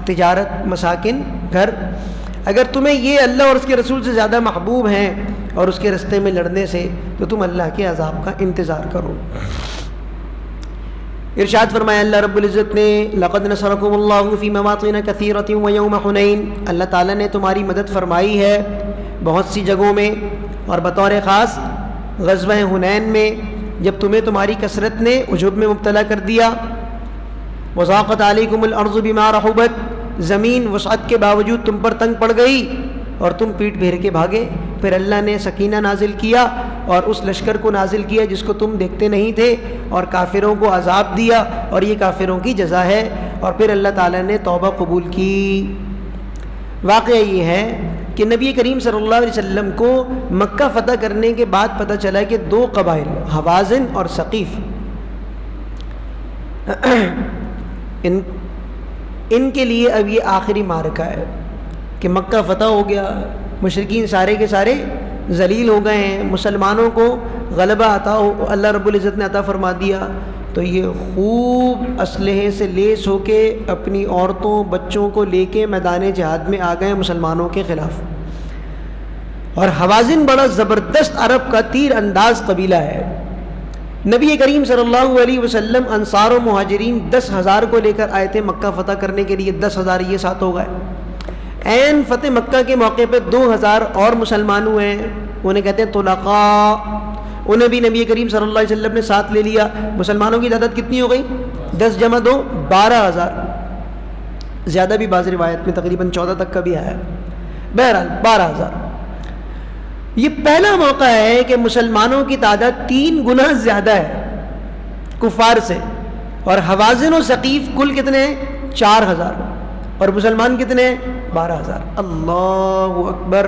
تجارت، مساکن، گھر۔ اگر تمہیں یہ اللہ اور اس کے رسول سے زیادہ محبوب ہیں اور اس کے رستے میں لڑنے سے، تو تم اللہ کے عذاب کا انتظار کرو۔ ارشاد فرمایا اللہ رب العزت نے لقد نصرکم اللہ فی مواطن کثیرۃ ویوم حنین، اللہ تعالیٰ نے تمہاری مدد فرمائی ہے بہت سی جگہوں میں اور بطور خاص غزوہ حنین میں، جب تمہیں تمہاری کثرت نے عجب میں مبتلا کر دیا۔ وضاقت علیکم الارض بما رحبت، زمین وسعت کے باوجود تم پر تنگ پڑ گئی اور تم پیٹ پھیر کے بھاگے، پھر اللہ نے سکینہ نازل کیا اور اس لشکر کو نازل کیا جس کو تم دیکھتے نہیں تھے، اور کافروں کو عذاب دیا، اور یہ کافروں کی جزا ہے، اور پھر اللہ تعالیٰ نے توبہ قبول کی۔ واقعہ یہ ہے کہ نبی کریم صلی اللہ علیہ وسلم کو مکہ فتح کرنے کے بعد پتہ چلا کہ دو قبائل حوازن اور ثقیف، ان کے لیے اب یہ آخری معرکہ ہے کہ مکہ فتح ہو گیا، مشرکین سارے کے سارے ذلیل ہو گئے ہیں، مسلمانوں کو غلبہ اللہ رب العزت نے عطا فرما دیا، تو یہ خوب اسلحے سے لیس ہو کے اپنی عورتوں بچوں کو لے کے میدان جہاد میں آ گئے مسلمانوں کے خلاف۔ اور حوازن بڑا زبردست عرب کا تیر انداز قبیلہ ہے۔ نبی کریم صلی اللہ علیہ وسلم انصار و مہاجرین 10,000 کو لے کر آئے تھے مکہ فتح کرنے کے لیے، 10,000 یہ ساتھ ہو گئے۔ عین فتح مکہ کے موقع پہ 2,000 اور مسلمان ہوئے ہیں، انہیں کہتے ہیں طلقاء، انہیں بھی نبی کریم صلی اللہ علیہ وسلم نے ساتھ لے لیا۔ مسلمانوں کی تعداد کتنی ہو گئی؟ 10 جمع 2 12,000، زیادہ بھی بعض روایت میں تقریباً 14 تک کا بھی آیا، بہرحال 12,000۔ یہ پہلا موقع ہے کہ مسلمانوں کی تعداد 3 گنا زیادہ ہے کفار سے، اور حوازن و ثقیف کل کتنے ہیں؟ 4,000، اور مسلمان کتنے ہیں؟ 12,000۔ اللہ اکبر!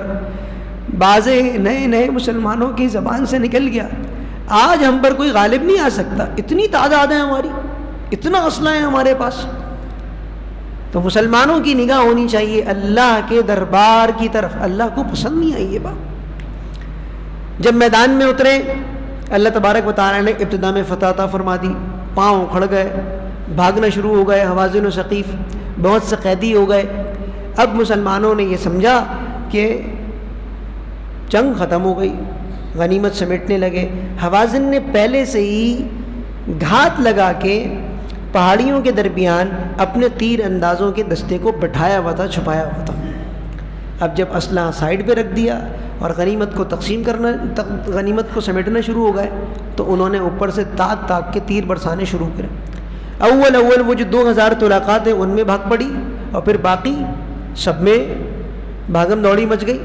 بعض نئے مسلمانوں کی زبان سے نکل گیا، آج ہم پر کوئی غالب نہیں آ سکتا، اتنی تعداد ہے ہماری، اتنا اسلحہ ہے ہمارے پاس۔ تو مسلمانوں کی نگاہ ہونی چاہیے اللہ کے دربار کی طرف، اللہ کو پسند نہیں آئی یہ بات۔ جب میدان میں اترے اللہ تبارک و تعالیٰ نے ابتدا میں فتح عطا فرما دی، پاؤں کھڑ گئے، بھاگنا شروع ہو گئے، حوازن و ثقیف بہت سے قیدی ہو گئے۔ اب مسلمانوں نے یہ سمجھا کہ جنگ ختم ہو گئی، غنیمت سمیٹنے لگے۔ حوازن نے پہلے سے ہی گھات لگا کے پہاڑیوں کے درمیان اپنے تیر اندازوں کے دستے کو بٹھایا ہوا تھا، چھپایا ہوا تھا۔ اب جب اسلحہ سائڈ پہ رکھ دیا اور غنیمت کو سمیٹنا شروع ہو گئے، تو انہوں نے اوپر سے تاک تاک کے تیر برسانے شروع کرے۔ اول وہ جو 2,000 طلقاء تھے ان میں بھاگ پڑی، اور پھر باقی سب میں بھاگم دوڑی مچ گئی۔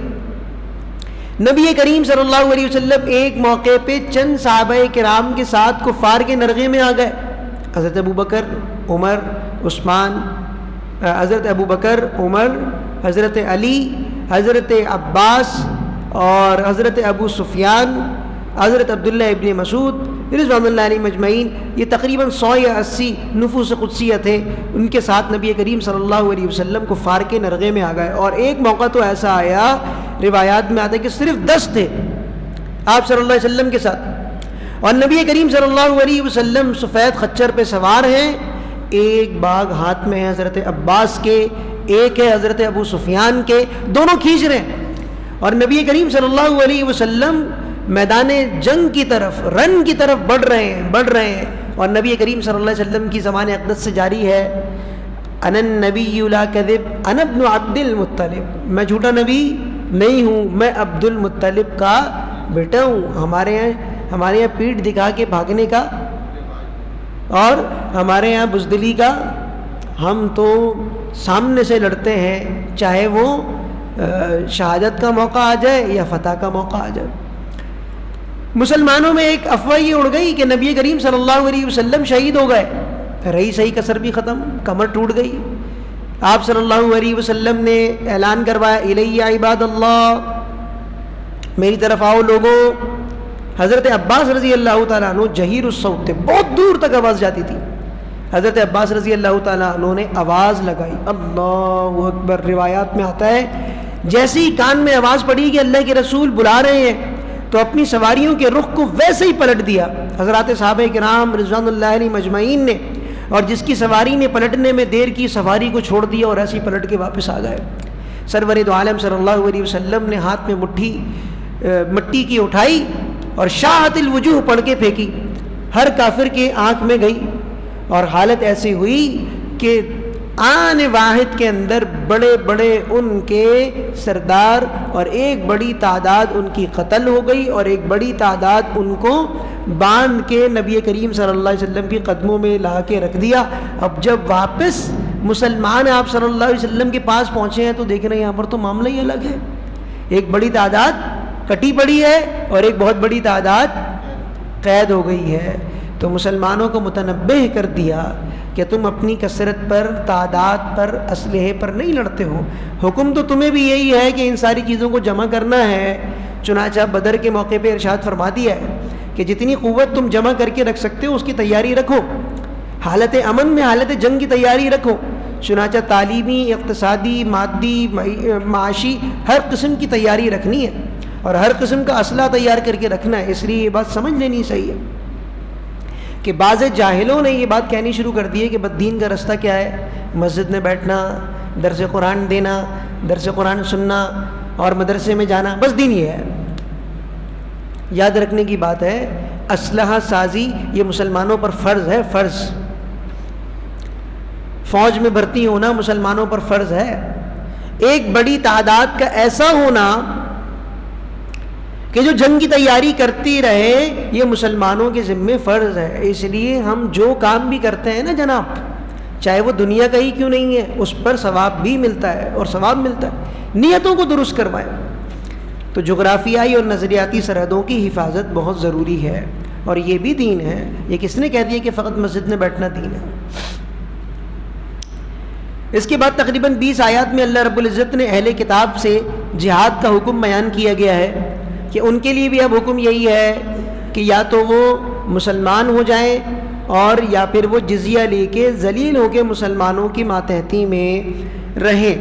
نبی کریم صلی اللہ علیہ وسلم ایک موقع پہ چند صحابہ کرام کے ساتھ کفار کے نرغے میں آ گئے۔ حضرت ابوبکر، عمر، عثمان حضرت ابو بکر، عمر، حضرت علی، حضرت عباس اور حضرت ابو سفیان، حضرت عبداللہ ابن مسعود رضوان اللہ علیہ مجمعین، یہ تقریباً 100 یا 80 نفوس قدسیہ تھے، ان کے ساتھ نبی کریم صلی اللہ علیہ وسلم کو فار کے نرغے میں آ گئے. اور ایک موقع تو ایسا آیا، روایات میں آتا ہے کہ صرف 10 تھے آپ صلی اللہ علیہ وسلم کے ساتھ، اور نبی کریم صلی اللہ علیہ وسلم سفید خچر پہ سوار ہیں، ایک باغ ہاتھ میں ہے حضرت عباس کے، ایک ہے حضرت ابو سفیان کے، دونوں کھینچ رہے ہیں، اور نبی کریم صلی اللہ علیہ وسلم میدان جنگ کی طرف، رن کی طرف بڑھ رہے ہیں. اور نبی کریم صلی اللہ علیہ وسلم کی زبان اقدس سے جاری ہے، انا النبی لا کذب انا ابن عبد المطلب، میں جھوٹا نبی نہیں ہوں، میں عبد المطلب کا بیٹا ہوں. ہمارے یہاں پیٹھ دکھا کے بھاگنے کا اور ہمارے یہاں بزدلی کا، ہم تو سامنے سے لڑتے ہیں، چاہے وہ شہادت کا موقع آ جائے یا فتح کا موقع آ جائے. مسلمانوں میں ایک افواہ یہ اڑ گئی کہ نبی کریم صلی اللہ علیہ وسلم شہید ہو گئے، رہی صحیح کسر بھی ختم، کمر ٹوٹ گئی. آپ صلی اللہ علیہ وسلم نے اعلان کروایا، الیہ عباد اللہ، میری طرف آؤ لوگوں. حضرت عباس رضی اللہ تعالیٰ عنہ جہیر الصوت تھے، بہت دور تک آواز جاتی تھی. حضرت عباس رضی اللہ تعالیٰ عنہ نے آواز لگائی، اللہ اکبر. روایات میں آتا ہے جیسے ہی کان میں آواز پڑی کہ اللہ کے رسول بلا رہے ہیں، تو اپنی سواریوں کے رخ کو ویسے ہی پلٹ دیا حضرات صحابہ کرام رضوان اللہ علیہ مجمعین نے، اور جس کی سواری نے پلٹنے میں دیر کی، سواری کو چھوڑ دیا اور ایسے ہی پلٹ کے واپس آ گئے. سرور دو عالم صلی اللہ علیہ وسلم نے ہاتھ میں مٹی کی اٹھائی اور شاہت الوجوہ پڑھ کے پھینکی، ہر کافر کے آنکھ میں گئی، اور حالت ایسی ہوئی کہ آن واحد کے اندر بڑے بڑے ان کے سردار اور ایک بڑی تعداد ان کی قتل ہو گئی، اور ایک بڑی تعداد ان کو باندھ کے نبی کریم صلی اللہ علیہ وسلم کے قدموں میں لا کے رکھ دیا. اب جب واپس مسلمان آپ صلی اللہ علیہ وسلم کے پاس پہنچے ہیں تو دیکھ رہے ہیں یہاں پر تو معاملہ ہی الگ ہے، ایک بڑی تعداد کٹی پڑی ہے اور ایک بہت بڑی تعداد قید ہو گئی ہے. تو مسلمانوں کو متنبہ کر دیا کہ تم اپنی کثرت پر، تعداد پر، اسلحے پر نہیں لڑتے ہو، حکم تو تمہیں بھی یہی ہے کہ ان ساری چیزوں کو جمع کرنا ہے. چنانچہ بدر کے موقع پہ ارشاد فرما دیا ہے کہ جتنی قوت تم جمع کر کے رکھ سکتے ہو اس کی تیاری رکھو، حالت امن میں حالت جنگ کی تیاری رکھو. چنانچہ تعلیمی، اقتصادی، مادی، معاشی ہر قسم کی تیاری رکھنی ہے، اور ہر قسم کا اسلحہ تیار کر کے رکھنا ہے. اس لیے یہ بات سمجھ لینی صحیح ہے کہ بعض جاہلوں نے یہ بات کہنی شروع کر دی ہے کہ دین کا رستہ کیا ہے، مسجد میں بیٹھنا، درس قرآن دینا، درس قرآن سننا اور مدرسے میں جانا، بس دین یہ ہے. یاد رکھنے کی بات ہے، اسلحہ سازی یہ مسلمانوں پر فرض ہے، فرض. فوج میں بھرتی ہونا مسلمانوں پر فرض ہے. ایک بڑی تعداد کا ایسا ہونا کہ جو جنگ کی تیاری کرتی رہے، یہ مسلمانوں کے ذمے فرض ہے. اس لیے ہم جو کام بھی کرتے ہیں نا جناب، چاہے وہ دنیا کا ہی کیوں نہیں ہے، اس پر ثواب بھی ملتا ہے، اور ثواب ملتا ہے. نیتوں کو درست کروائیں. تو جغرافیائی اور نظریاتی سرحدوں کی حفاظت بہت ضروری ہے، اور یہ بھی دین ہے. یہ کس نے کہہ دیا کہ فقط مسجد میں بیٹھنا دین ہے؟ اس کے بعد تقریباً 20 آیات میں اللہ رب العزت نے اہل کتاب سے جہاد کا حکم بیان کیا گیا ہے کہ ان کے لیے بھی اب حکم یہی ہے کہ یا تو وہ مسلمان ہو جائیں، اور یا پھر وہ جزیہ لے کے ذلیل ہو کے مسلمانوں کی ماتحتی میں رہیں.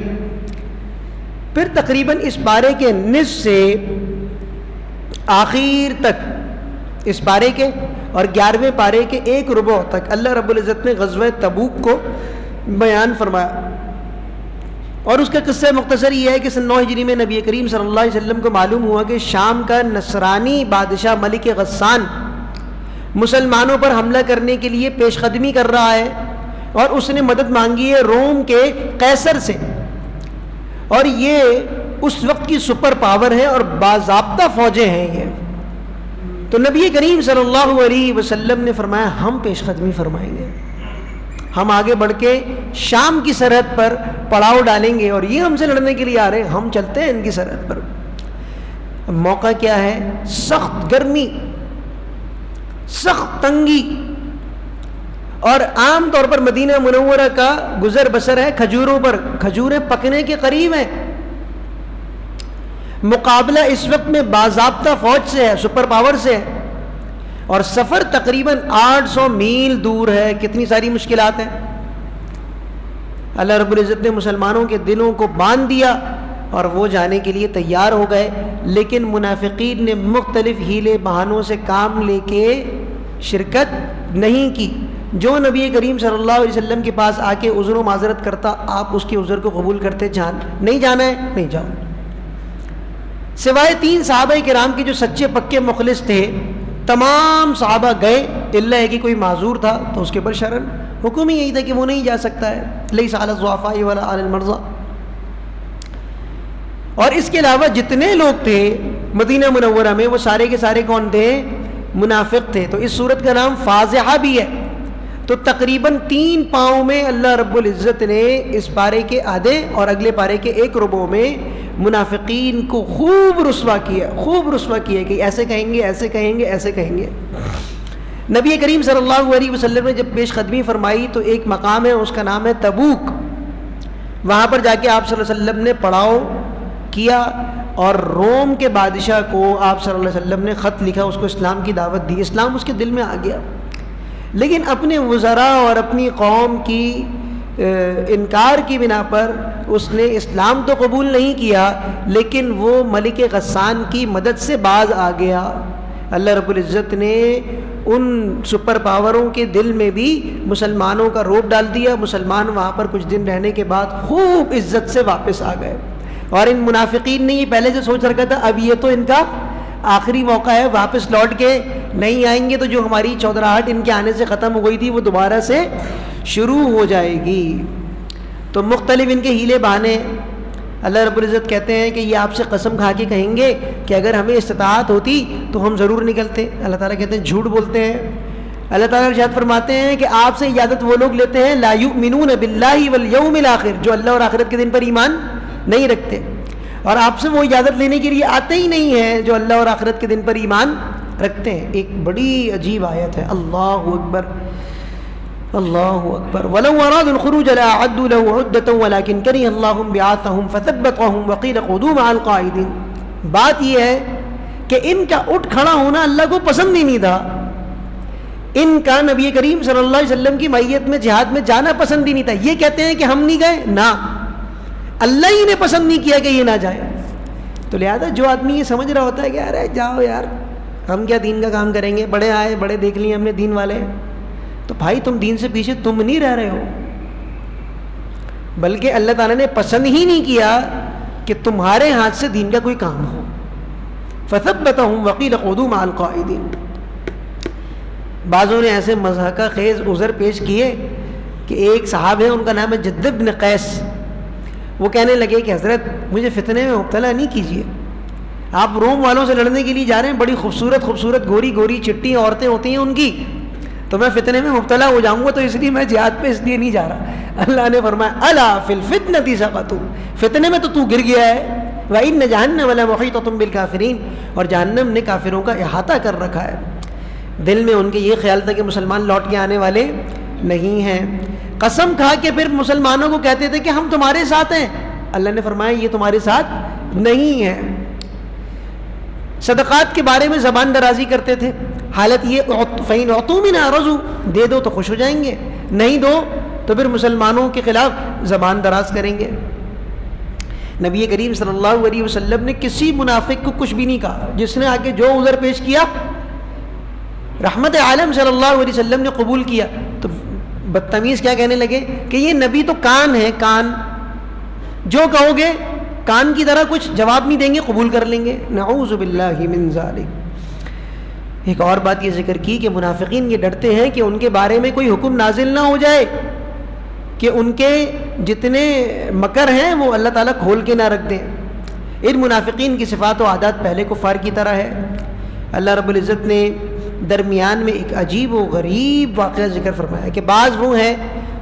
پھر تقریباً اس پارے کے نصف سے آخر تک، اس پارے کے اور 11ویں پارے کے 1 ربع تک اللہ رب العزت نے غزوہ تبوک کو بیان فرمایا. اور اس کا قصہ مختصر یہ ہے کہ سن 9 ہجری میں نبی کریم صلی اللہ علیہ وسلم کو معلوم ہوا کہ شام کا نصرانی بادشاہ ملک غسان مسلمانوں پر حملہ کرنے کے لیے پیش قدمی کر رہا ہے، اور اس نے مدد مانگی ہے روم کے قیصر سے، اور یہ اس وقت کی سپر پاور ہے اور باضابطہ فوجیں ہیں یہ. تو نبی کریم صلی اللہ علیہ وسلم نے فرمایا ہم پیش قدمی فرمائیں گے، ہم آگے بڑھ کے شام کی سرحد پر پڑاؤ ڈالیں گے، اور یہ ہم سے لڑنے کے لیے آ رہے ہیں، ہم چلتے ہیں ان کی سرحد پر. موقع کیا ہے؟ سخت گرمی، سخت تنگی، اور عام طور پر مدینہ منورہ کا گزر بسر ہے کھجوروں پر، کھجوریں پکنے کے قریب ہیں، مقابلہ اس وقت میں باضابطہ فوج سے ہے، سپر پاور سے ہے، اور سفر تقریباً 800 میل دور ہے. کتنی ساری مشکلات ہیں. اللہ رب العزت نے مسلمانوں کے دلوں کو باندھ دیا اور وہ جانے کے لیے تیار ہو گئے، لیکن منافقین نے مختلف ہیلے بہانوں سے کام لے کے شرکت نہیں کی. جو نبی کریم صلی اللہ علیہ وسلم کے پاس آ کے عذر و معذرت کرتا، آپ اس کے عذر کو قبول کرتے. نہیں جانا ہے نہیں جاؤ. سوائے 3 صحابہ کرام کے جو سچے پکے مخلص تھے، تمام صحابہ گئے، الا ہے کہ کوئی معذور تھا تو اس کے اوپر شرن حکم ہی یہی تھا کہ وہ نہیں جا سکتا ہے. لیس علی الضعفاء ولا علی المرضى. اور اس کے علاوہ جتنے لوگ تھے مدینہ منورہ میں وہ سارے کے سارے کون تھے؟ منافق تھے. تو اس صورت کا نام فاضحہ بھی ہے. تو تقریباً 3 پاؤں میں اللہ رب العزت نے اس پارے کے آدھے اور اگلے پارے کے 1 ربع میں منافقین کو خوب رسوا کیا کہ ایسے کہیں گے ایسے کہیں گے ایسے کہیں گے. نبی کریم صلی اللہ علیہ وسلم نے جب پیش قدمی فرمائی تو ایک مقام ہے، اس کا نام ہے تبوک. وہاں پر جا کے آپ صلی اللہ علیہ وسلم نے پڑاؤ کیا اور روم کے بادشاہ کو آپ صلی اللہ علیہ وسلم نے خط لکھا، اس کو اسلام کی دعوت دی. اسلام اس کے دل میں آ گیا، لیکن اپنے وزراء اور اپنی قوم کی انکار کی بنا پر اس نے اسلام تو قبول نہیں کیا، لیکن وہ ملک غسان کی مدد سے باز آ گیا. اللہ رب العزت نے ان سپر پاوروں کے دل میں بھی مسلمانوں کا رعب ڈال دیا. مسلمان وہاں پر کچھ دن رہنے کے بعد خوب عزت سے واپس آ گئے. اور ان منافقین نے یہ پہلے سے سوچ رکھا تھا اب یہ تو ان کا آخری موقع ہے، واپس لوٹ کے نہیں آئیں گے تو جو ہماری چودراہٹ ان کے آنے سے ختم ہو گئی تھی وہ دوبارہ سے شروع ہو جائے گی. تو مختلف ان کے ہیلے بہانے. اللہ رب العزت کہتے ہیں کہ یہ آپ سے قسم کھا کے کہیں گے کہ اگر ہمیں استطاعت ہوتی تو ہم ضرور نکلتے. اللہ تعالیٰ کہتے ہیں جھوٹ بولتے ہیں. اللہ تعالیٰ ارشاد فرماتے ہیں کہ آپ سے اجازت وہ لوگ لیتے ہیں لا یؤمنون باللہ والیوم الاخر، جو اللہ اور آخرت کے دن پر ایمان نہیں رکھتے، اور آپ سے وہ اجازت لینے کے لیے آتے ہی نہیں ہیں جو اللہ اور آخرت کے دن پر ایمان رکھتے ہیں. ایک بڑی عجیب آیت ہے. اللہ اکبر اللہ اکبر. ولو ارادوا الخروج لاعدوا له عدة ولكن كره الله بعاثهم فثبتهم وقيل قعدوا مع القاعدين. بات یہ ہے کہ ان کا اٹھ کھڑا ہونا اللہ کو پسند ہی نہیں تھا. ان کا نبی کریم صلی اللہ علیہ وسلم کی معیت میں جہاد میں جانا پسند ہی نہیں تھا. یہ کہتے ہیں کہ ہم نہیں گئے، نہ اللہ ہی نے پسند نہیں کیا کہ یہ نہ جائے. تو لہذا جو آدمی یہ سمجھ رہا ہوتا ہے کہ ارے جاؤ یار ہم کیا دین کا کام کریں گے، بڑے آئے بڑے دیکھ لیے ہم نے دین والے، تو بھائی تم دین سے پیچھے تم نہیں رہ رہے ہو، بلکہ اللہ تعالیٰ نے پسند ہی نہیں کیا کہ تمہارے ہاتھ سے دین کا کوئی کام ہو. فثبتهم وقیل قعدوا مع القاعدین. بعضوں نے ایسے مضحکہ خیز عذر پیش کیے کہ ایک صاحب ہیں ان کا نام ہے جد بن قیس. وہ کہنے لگے کہ حضرت مجھے فتنے میں مبتلا نہیں کیجیے، آپ روم والوں سے لڑنے کے لیے جا رہے ہیں، بڑی خوبصورت خوبصورت گوری گوری چٹی عورتیں ہوتی ہیں ان کی، تو میں فتنے میں مبتلا ہو جاؤں گا، تو اس لیے میں جہاد پہ اس لیے نہیں جا رہا. اللہ نے فرمایا الا فی الفتنۃ سقطوا، فتنے میں تو گر گیا ہے. وان جہنم لمحیطۃ بالکافرین، اور جہنم نے کافروں کا احاطہ کر رکھا ہے. دل میں ان کے یہ خیال تھا کہ مسلمان لوٹ کے آنے والے نہیں ہیں. قسم کھا کے پھر مسلمانوں کو کہتے تھے کہ ہم تمہارے ساتھ ہیں. اللہ نے فرمایا یہ تمہارے ساتھ نہیں ہے. صدقات کے بارے میں زبان درازی کرتے تھے. حالت یہ فَإِنْ أُعْطُوا مِنْهَا رَضُوا، دے دو تو خوش ہو جائیں گے، نہیں دو تو پھر مسلمانوں کے خلاف زبان دراز کریں گے. نبی کریم صلی اللہ علیہ وسلم نے کسی منافق کو کچھ بھی نہیں کہا. جس نے آگے جو عذر پیش کیا رحمت عالم صلی اللہ علیہ وسلم نے قبول کیا. تو بدتمیز کیا کہنے لگے کہ یہ نبی تو کان ہے، کان، جو کہو گے کان کی طرح کچھ جواب نہیں دیں گے، قبول کر لیں گے. نعوذ باللہ من ذالک. ایک اور بات یہ ذکر کی کہ منافقین یہ ڈرتے ہیں کہ ان کے بارے میں کوئی حکم نازل نہ ہو جائے کہ ان کے جتنے مکر ہیں وہ اللہ تعالیٰ کھول کے نہ رکھ دیں. ان منافقین کی صفات و عادات پہلے کفار کی طرح ہے. اللہ رب العزت نے درمیان میں ایک عجیب و غریب واقعہ ذکر فرمایا کہ بعض وہ ہیں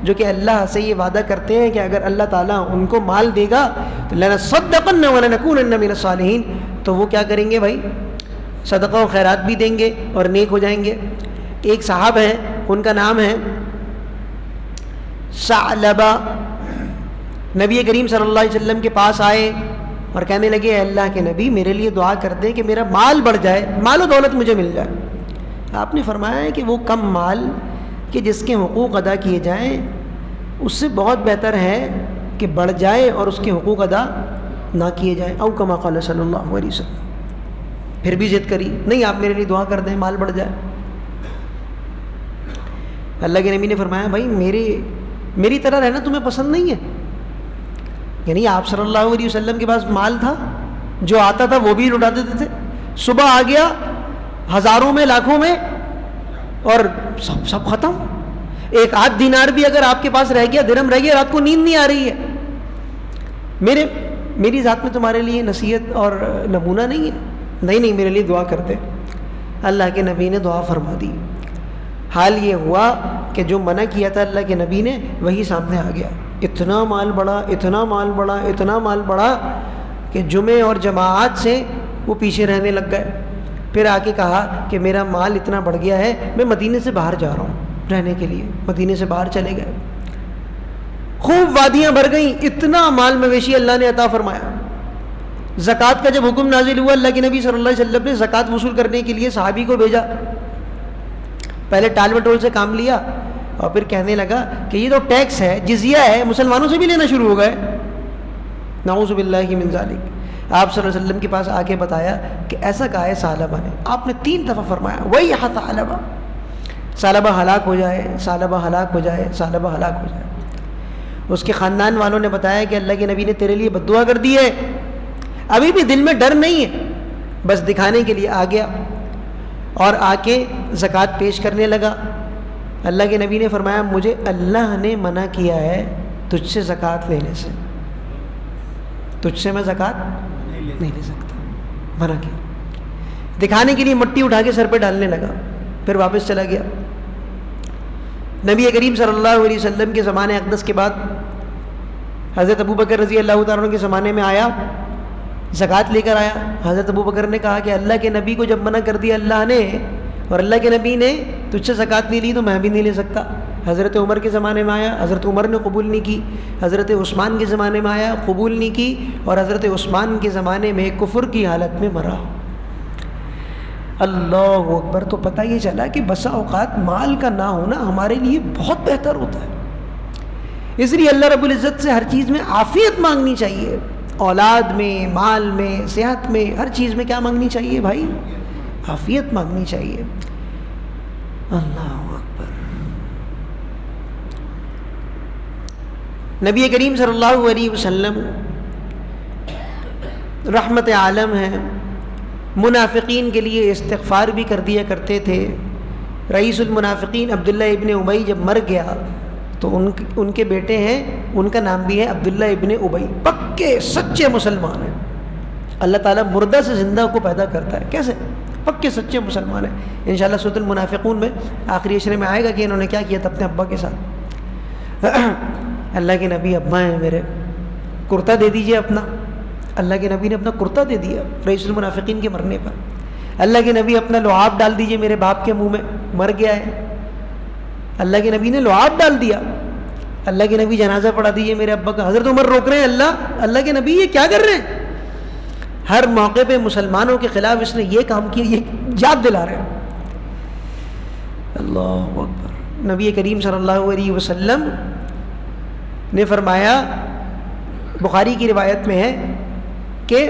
جو کہ اللہ سے یہ وعدہ کرتے ہیں کہ اگر اللہ تعالیٰ ان کو مال دے گا تو لنصدقن ولنکونن من الصالحین، تو وہ کیا کریں گے بھائی، صدقہ و خیرات بھی دیں گے اور نیک ہو جائیں گے. ایک صاحب ہیں ان کا نام ہے ثعلبہ نبی کریم صلی اللہ علیہ وسلم کے پاس آئے اور کہنے لگے اے اللہ کے نبی میرے لیے دعا کر دیں کہ میرا مال بڑھ جائے، مال و دولت مجھے مل جائے۔ آپ نے فرمایا ہے کہ وہ کم مال کہ جس کے حقوق ادا کیے جائیں اس سے بہت بہتر ہے کہ بڑھ جائے اور اس کے حقوق ادا نہ کیے جائیں، او کما قال صلی اللہ علیہ وسلم۔ پھر بھی ضد کری، نہیں آپ میرے لیے دعا کر دیں مال بڑھ جائے۔ اللہ کے نبی نے فرمایا بھائی میری طرح رہنا تمہیں پسند نہیں ہے؟ یعنی آپ صلی اللہ علیہ وسلم کے پاس مال تھا، جو آتا تھا وہ بھی لٹا دیتے تھے، صبح آ گیا ہزاروں میں لاکھوں میں اور سب ختم۔ ایک آدھ دینار بھی اگر آپ کے پاس رہ گیا، درہم رہ گیا، رات کو نیند نہیں آ رہی ہے۔ میری ذات میں تمہارے لیے نصیحت اور نمونہ نہیں ہے؟ نہیں میرے لیے دعا کرتے۔ اللہ کے نبی نے دعا فرما دی۔ حال یہ ہوا کہ جو منع کیا تھا اللہ کے نبی نے وہی سامنے آ گیا۔ اتنا مال بڑھا، اتنا مال بڑھا، اتنا مال بڑھا کہ جمعے اور جماعت سے وہ پیچھے رہنے لگ گئے۔ پھر آ کے کہا کہ میرا مال اتنا بڑھ گیا ہے، میں مدینے سے باہر جا رہا ہوں رہنے کے لیے۔ مدینے سے باہر چلے گئے، خوب وادیاں بھر گئیں، اتنا مال مویشی اللہ نے عطا فرمایا۔ زکوٰۃ کا جب حکم نازل ہوا، اللہ کے نبی صلی اللہ علیہ وسلم نے زکوٰۃ وصول کرنے کے لیے صحابی کو بھیجا۔ پہلے ٹال بٹول سے کام لیا اور پھر کہنے لگا کہ یہ تو ٹیکس ہے، جزیہ ہے، مسلمانوں سے بھی لینا شروع ہو گئے۔ نعوذ باللہ من ذالک۔ آپ صلی اللہ علیہ وسلم کے پاس آ کے بتایا کہ ایسا کہا ہے ثعلبہ نے۔ آپ نے 3 دفعہ فرمایا وہی ثعلبہ، ثعلبہ ہلاک ہو جائے، ثعلبہ ہلاک ہو جائے، ثعلبہ ہلاک ہو جائے۔ اس کے خاندان والوں نے بتایا کہ اللہ کے نبی نے تیرے لیے بد دعا کر دی ہے۔ ابھی بھی دل میں ڈر نہیں ہے، بس دکھانے کے لیے آ گیا اور آ کے زکوٰۃ پیش کرنے لگا۔ اللہ کے نبی نے فرمایا مجھے اللہ نے منع کیا ہے تجھ سے زکوٰۃ لینے سے، تجھ سے میں زکوٰۃ نہیں لے سکتا، منع کیا۔ دکھانے کے لیے مٹی اٹھا کے سر پہ ڈالنے لگا، پھر واپس چلا گیا۔ نبی کریم صلی اللہ علیہ وسلم کے زمانے اقدس کے بعد حضرت ابو بکر رضی اللہ تعالیٰ عنہ کے زمانے میں آیا، زکوٰۃ لے کر آیا۔ حضرت ابو بکر نے کہا کہ اللہ کے نبی کو جب منع کر دیا اللہ نے اور اللہ کے نبی نے تجھ سے زکوٰۃ نہیں لی تو میں بھی نہیں لے سکتا۔ حضرت عمر کے زمانے میں آیا، حضرت عمر نے قبول نہیں کی۔ حضرت عثمان کے زمانے میں آیا، قبول نہیں کی، اور حضرت عثمان کے زمانے میں کفر کی حالت میں مرا۔ اللہ اکبر۔ تو پتہ یہ چلا کہ بسا اوقات مال کا نہ ہونا ہمارے لیے بہت بہتر ہوتا ہے۔ اس لیے اللہ رب العزت سے ہر چیز میں عافیت مانگنی چاہیے، اولاد میں، مال میں، صحت میں، ہر چیز میں کیا مانگنی چاہیے بھائی؟ عافیت مانگنی چاہیے۔ اللہ اکبر۔ نبی کریم صلی اللہ علیہ وسلم رحمت عالم ہے، منافقین کے لیے استغفار بھی کر دیا کرتے تھے۔ رئیس المنافقین عبداللہ ابن ابی جب مر گیا تو ان کے بیٹے ہیں، ان کا نام بھی ہے عبداللہ ابن ابی، پکے سچے مسلمان ہیں۔ اللہ تعالیٰ مردہ سے زندہ کو پیدا کرتا ہے، کیسے؟ پکے سچے مسلمان ہیں۔ انشاءاللہ سورۃ المنافقون میں آخری اشرے میں آئے گا کہ انہوں نے کیا کیا تھا اپنے ابا کے ساتھ۔ اللہ کے نبی ابا ہیں میرے، کرتا دے دیجئے اپنا۔ اللہ کے نبی نے اپنا کرتا دے دیا رئیس المنافقین کے مرنے پر۔ اللہ کے نبی اپنا لعاب ڈال دیجئے میرے باپ کے منہ میں، مر گیا ہے۔ اللہ کے نبی نے لعاب ڈال دیا۔ اللہ کے نبی جنازہ پڑھا دیجئے میرے ابا کا۔ حضرت عمر روک رہے ہیں، اللہ کے نبی یہ کیا کر رہے ہیں؟ ہر موقع پہ مسلمانوں کے خلاف اس نے یہ کام کیا، یہ یاد دلا رہے ہیں۔ اللہ اکبر۔ نبی کریم صلی اللہ علیہ وسلم نے فرمایا، بخاری کی روایت میں ہے کہ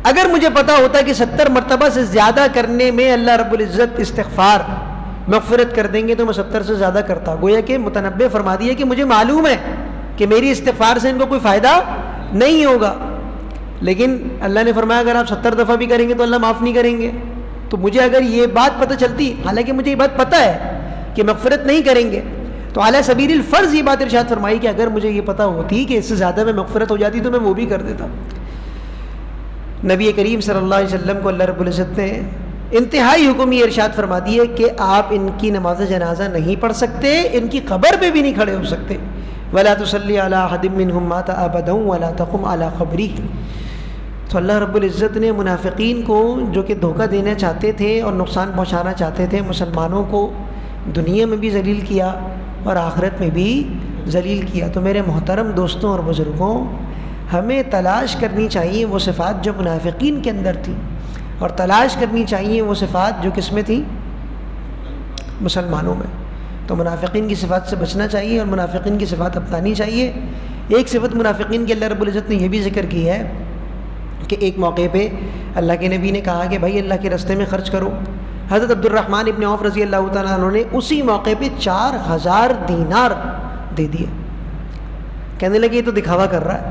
اگر مجھے پتا ہوتا کہ 70 مرتبہ سے زیادہ کرنے میں اللہ رب العزت استغفار مغفرت کر دیں گے تو میں 70 سے زیادہ کرتا۔ گویا کہ متنبع فرما دیا کہ مجھے معلوم ہے کہ میری استغفار سے ان کو کوئی فائدہ نہیں ہوگا، لیکن اللہ نے فرمایا اگر آپ 70 دفعہ بھی کریں گے تو اللہ معاف نہیں کریں گے۔ تو مجھے اگر یہ بات پتہ چلتی، حالانکہ مجھے یہ بات پتہ ہے کہ مغفرت نہیں کریں گے، تو اعلیٰ سبیل الفرض یہ بات ارشاد فرمائی کہ اگر مجھے یہ پتہ ہوتی کہ اس سے زیادہ میں مغفرت ہو جاتی تو میں وہ بھی کر دیتا۔ نبی کریم صلی اللہ علیہ وسلم کو اللہ رب العزت نے انتہائی حکم یہ ارشاد فرما دیے کہ آپ ان کی نماز جنازہ نہیں پڑھ سکتے، ان کی قبر پہ بھی نہیں کھڑے ہو سکتے۔ وَلَا تُصَلِّ عَلَىٰ أَحَدٍ مِّنْهُمْ مَاتَ أَبَدًا وَلَا تَقُمْ عَلَىٰ قَبْرِهِ۔ تو اللہ رب العزت نے منافقین کو جو کہ دھوکہ دینا چاہتے تھے اور نقصان پہنچانا چاہتے تھے مسلمانوں کو، دنیا میں بھی ذلیل کیا اور آخرت میں بھی ذلیل کیا۔ تو میرے محترم دوستوں اور بزرگوں، ہمیں تلاش کرنی چاہیے وہ صفات جو منافقین کے اندر تھی، اور تلاش کرنی چاہیے وہ صفات جو کس میں تھی؟ مسلمانوں میں۔ تو منافقین کی صفات سے بچنا چاہیے اور منافقین کی صفات اپنانی چاہیے۔ ایک صفت منافقین کے اللہ رب العزت نے یہ بھی ذکر کی ہے کہ ایک موقع پہ اللہ کے نبی نے کہا کہ بھائی اللہ کے راستے میں خرچ کرو۔ حضرت عبد الرحمن ابن عوف رضی اللہ تعالیٰ عنہ نے اسی موقع پہ 4000 دینار دے دیے۔ کہنے لگے یہ تو دکھاوا کر رہا ہے۔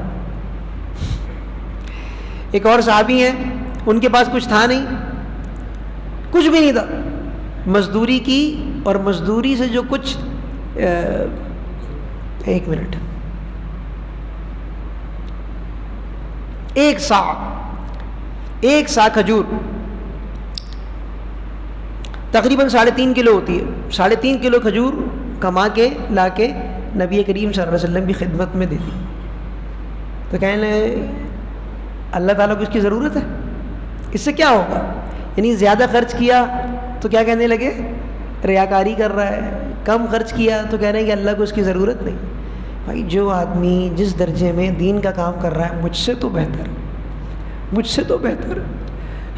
ایک اور صحابی ہیں، ان کے پاس کچھ تھا نہیں، کچھ بھی نہیں تھا، مزدوری کی، اور مزدوری سے جو کچھ ایک منٹ، ایک سا کھجور تقریباً 3.5 کلو ہوتی ہے، 3.5 کلو کھجور کما کے لا کے نبی کریم صلی اللہ علیہ وسلم کی خدمت میں دے دی۔ تو کہنے لگے اللہ تعالیٰ کو اس کی ضرورت ہے، اس سے کیا ہوگا؟ یعنی زیادہ خرچ کیا تو کیا کہنے لگے؟ ریاکاری کر رہا ہے۔ کم خرچ کیا تو کہہ رہے ہیں کہ اللہ کو اس کی ضرورت نہیں۔ بھائی جو آدمی جس درجے میں دین کا کام کر رہا ہے، مجھ سے تو بہتر، مجھ سے تو بہتر۔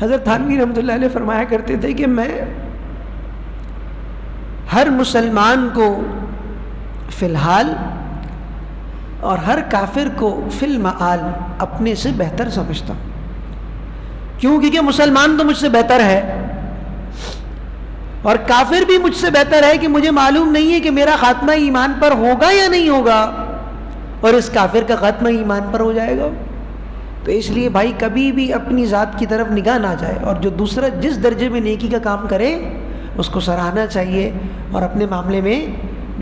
حضرت تھانوی رحمۃ اللہ علیہ فرمایا کرتے تھے کہ میں ہر مسلمان کو فی الحال اور ہر کافر کو فی المعال اپنے سے بہتر سمجھتا ہوں۔ کیوں؟ کیونکہ مسلمان تو مجھ سے بہتر ہے، اور کافر بھی مجھ سے بہتر ہے کہ مجھے معلوم نہیں ہے کہ میرا خاتمہ ایمان پر ہوگا یا نہیں ہوگا، اور اس کافر کا خاتمہ ایمان پر ہو جائے گا۔ تو اس لیے بھائی کبھی بھی اپنی ذات کی طرف نگاہ نہ جائے، اور جو دوسرا جس درجے میں نیکی کا کام کرے اس کو سراہنا چاہیے اور اپنے معاملے میں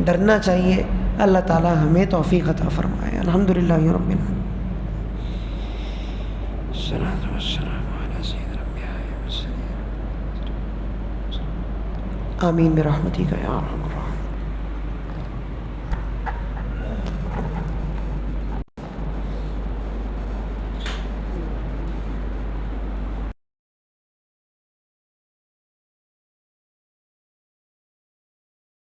ڈرنا چاہیے۔ اللہ تعالی ہمیں توفیق عطا فرمائے۔ الحمدللہ رب العالمین، الصلاۃ والسلام علی سیدنا الانبیاء والمرسلین، آمین برحمتک یا ارحم الراحمین۔